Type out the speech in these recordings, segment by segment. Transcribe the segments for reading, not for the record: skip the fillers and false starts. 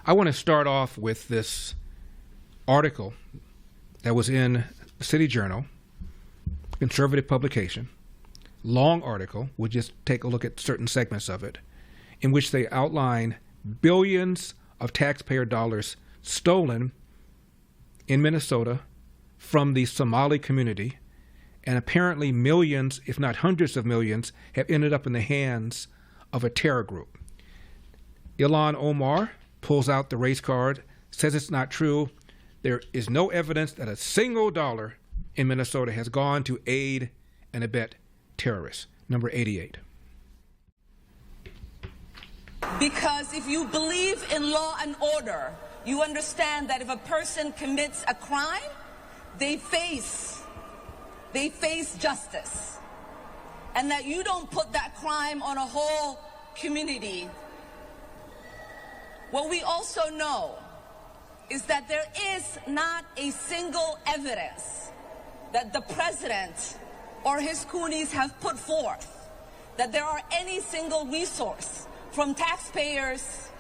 I want to start off with this article that was in the City Journal, conservative publication, long article. We'll just take a look at certain segments of it, in which they outline billions of taxpayer dollars stolen in Minnesota from the Somali community, and apparently millions, if not hundreds of millions, have ended up in the hands of a terror group. Ilhan Omar pulls out the race card, says it's not true. There is no evidence that a single dollar in Minnesota has gone to aid and abet terrorists. Number 88. Because if you believe in law and order, you understand that if a person commits a crime, they face justice. And that you don't put that crime on a whole community. What we also know is that there is not a single evidence that the president or his coonies have put forth that there are any single resource from taxpayers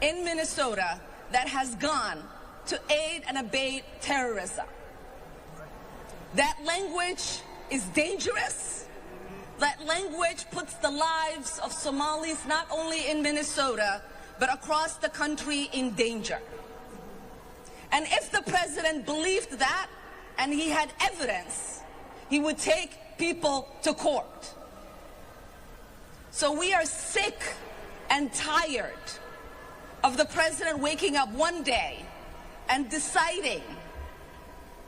in Minnesota that has gone to aid and abet terrorism. That language is dangerous. That language puts the lives of Somalis not only in Minnesota, but across the country in danger. And if the president believed that, and he had evidence, he would take people to court. So we are sick and tired of the president waking up one day and deciding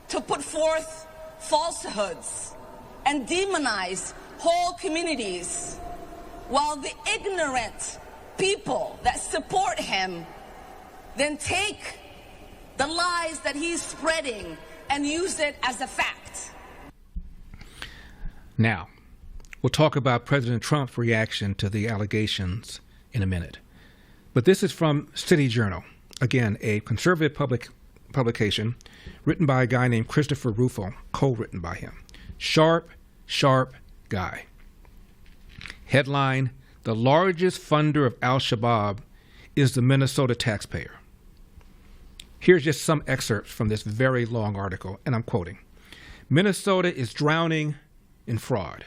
to put forth falsehoods and demonize whole communities, while the ignorant people that support him then take the lies that he's spreading and use it as a fact. Now, we'll talk about President Trump's reaction to the allegations in a minute. But this is from City Journal, again, a conservative publication written by a guy named Christopher Rufo, co-written by him. Sharp guy. Headline: the largest funder of al-Shabaab is the Minnesota taxpayer. Here's just some excerpts from this very long article, and I'm quoting. Minnesota is drowning in fraud.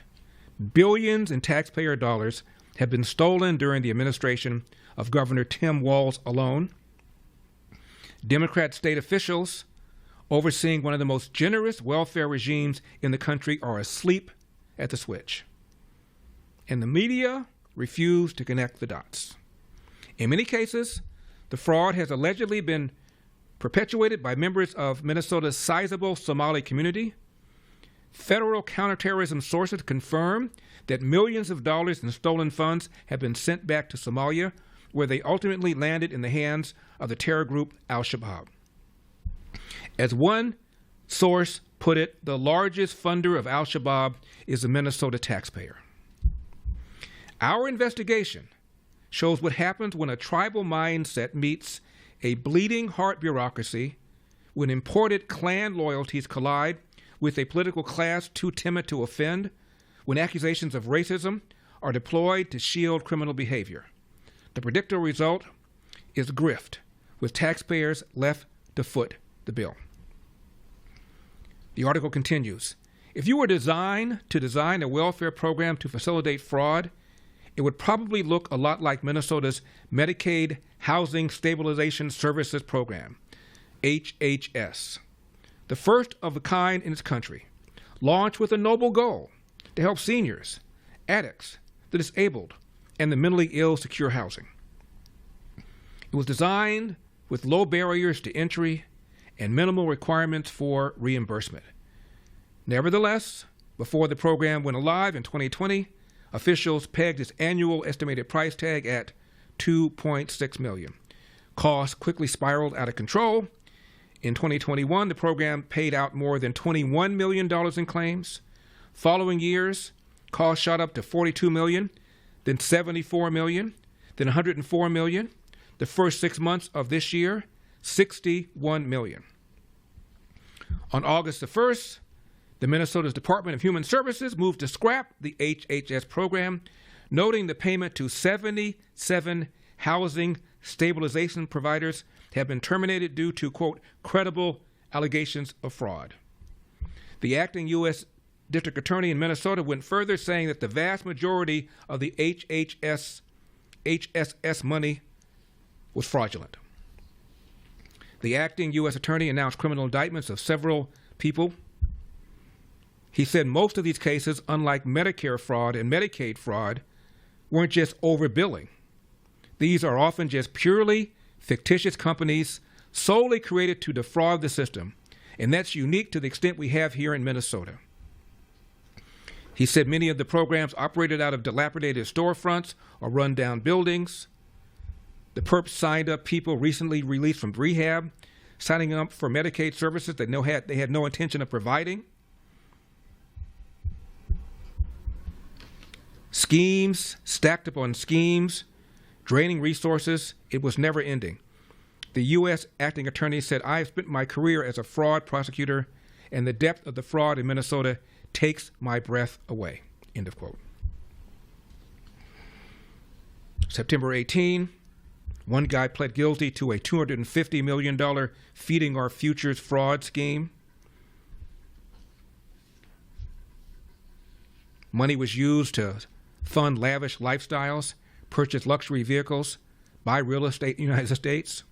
Billions in taxpayer dollars have been stolen during the administration of Governor Tim Walz alone. Democrat state officials overseeing one of the most generous welfare regimes in the country are asleep at the switch. And the media refuse to connect the dots. In many cases, the fraud has allegedly been perpetuated by members of Minnesota's sizable Somali community. Federal counterterrorism sources confirm that millions of dollars in stolen funds have been sent back to Somalia, where they ultimately landed in the hands of the terror group al-Shabaab. As one source put it, the largest funder of al-Shabaab is the Minnesota taxpayer. Our investigation shows what happens when a tribal mindset meets a bleeding heart bureaucracy, when imported clan loyalties collide with a political class too timid to offend, when accusations of racism are deployed to shield criminal behavior. The predictable result is grift, with taxpayers left to foot the bill. The article continues. If you were designed to design a welfare program to facilitate fraud, it would probably look a lot like Minnesota's Medicaid Housing Stabilization Services Program, HHS, the first of a kind in its country, launched with a noble goal to help seniors, addicts, the disabled, and the mentally ill secure housing. It was designed with low barriers to entry and minimal requirements for reimbursement. Nevertheless, before the program went live in 2020, officials pegged its annual estimated price tag at $2.6 million. Costs quickly spiraled out of control. In 2021, the program paid out more than $21 million in claims. Following years, costs shot up to $42 million, then $74 million, then $104 million. The first 6 months of this year, $61 million. On August the 1st, the Minnesota's Department of Human Services moved to scrap the HHS program, noting the payment to 77 housing stabilization providers have been terminated due to, quote, credible allegations of fraud. The acting U.S. District Attorney in Minnesota went further, saying that the vast majority of the HSS money was fraudulent. The acting U.S. Attorney announced criminal indictments of several people. He said most of these cases, unlike Medicare fraud and Medicaid fraud, weren't just overbilling. These are often just purely fictitious companies solely created to defraud the system, and that's unique to the extent we have here in Minnesota. He said many of the programs operated out of dilapidated storefronts or run-down buildings. The perps signed up people recently released from rehab, signing up for Medicaid services that they had no intention of providing. Schemes stacked upon schemes, draining resources. It was never ending. The U.S. acting attorney said, "I have spent my career as a fraud prosecutor, and the depth of the fraud in Minnesota takes my breath away." End of quote. September 18, one guy pled guilty to a $250 million Feeding Our Futures fraud scheme. Money was used to fund lavish lifestyles, purchase luxury vehicles, buy real estate in the United States.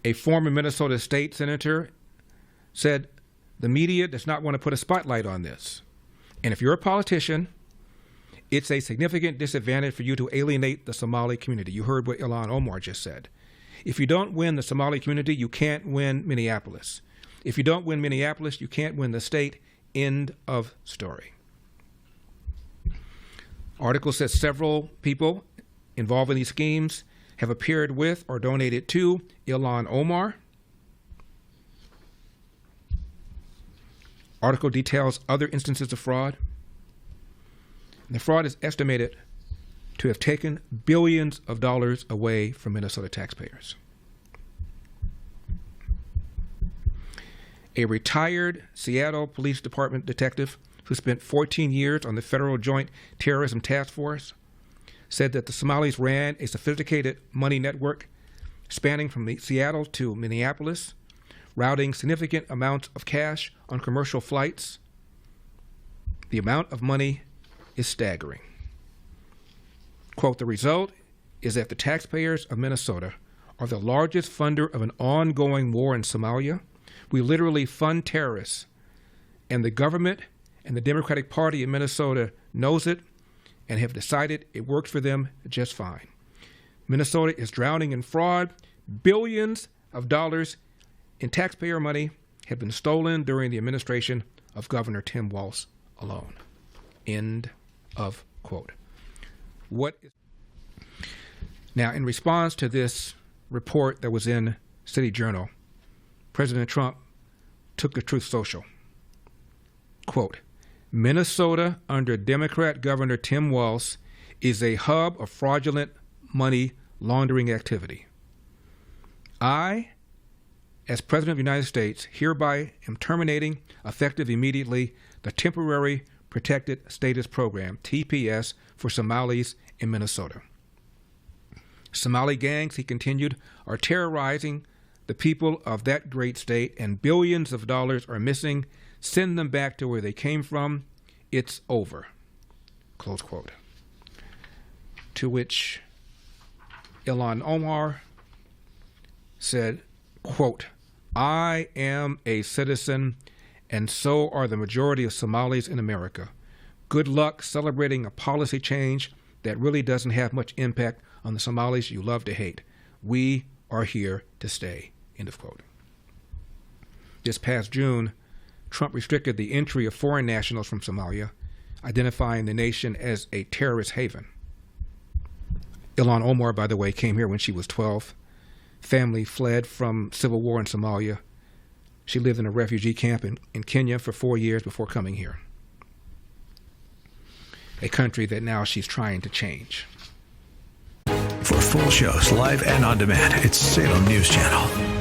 A former Minnesota state senator said the media does not want to put a spotlight on this. And if you're a politician, it's a significant disadvantage for you to alienate the Somali community. You heard what Ilhan Omar just said. If you don't win the Somali community, you can't win Minneapolis. If you don't win Minneapolis, you can't win the state. End of story. Article says several people involved in these schemes have appeared with or donated to Ilhan Omar. Article details other instances of fraud. And the fraud is estimated to have taken billions of dollars away from Minnesota taxpayers. A retired Seattle Police Department detective who spent 14 years on the Federal Joint Terrorism Task Force said that the Somalis ran a sophisticated money network spanning from Seattle to Minneapolis, routing significant amounts of cash on commercial flights. The amount of money is staggering. Quote, "The result is that the taxpayers of Minnesota are the largest funder of an ongoing war in Somalia. We literally fund terrorists, and the government and the Democratic Party in Minnesota knows it and have decided it works for them just fine. Minnesota is drowning in fraud. Billions of dollars in taxpayer money have been stolen during the administration of Governor Tim Walz alone." End of quote. Now, in response to this report that was in City Journal, President Trump took to Truth Social. Quote, "Minnesota under Democrat Governor Tim Walz is a hub of fraudulent money laundering activity. I, as President of the United States, hereby am terminating, effective immediately, the Temporary Protected Status Program, TPS, for Somalis in Minnesota. Somali gangs," he continued, "are terrorizing the people of that great state, and billions of dollars are missing. Send them back to where they came from. It's over." Close quote. To which Ilhan Omar said, quote, "I am a citizen, and so are the majority of Somalis in America. Good luck celebrating a policy change that really doesn't have much impact on the Somalis you love to hate. We are here to stay." End of quote. This past June, Trump restricted the entry of foreign nationals from Somalia, identifying the nation as a terrorist haven. Ilhan Omar, by the way, came here when she was 12. Family fled from civil war in Somalia. She lived in a refugee camp in Kenya for 4 years before coming here. A country that now she's trying to change. For full shows, live and on demand, it's Salem News Channel.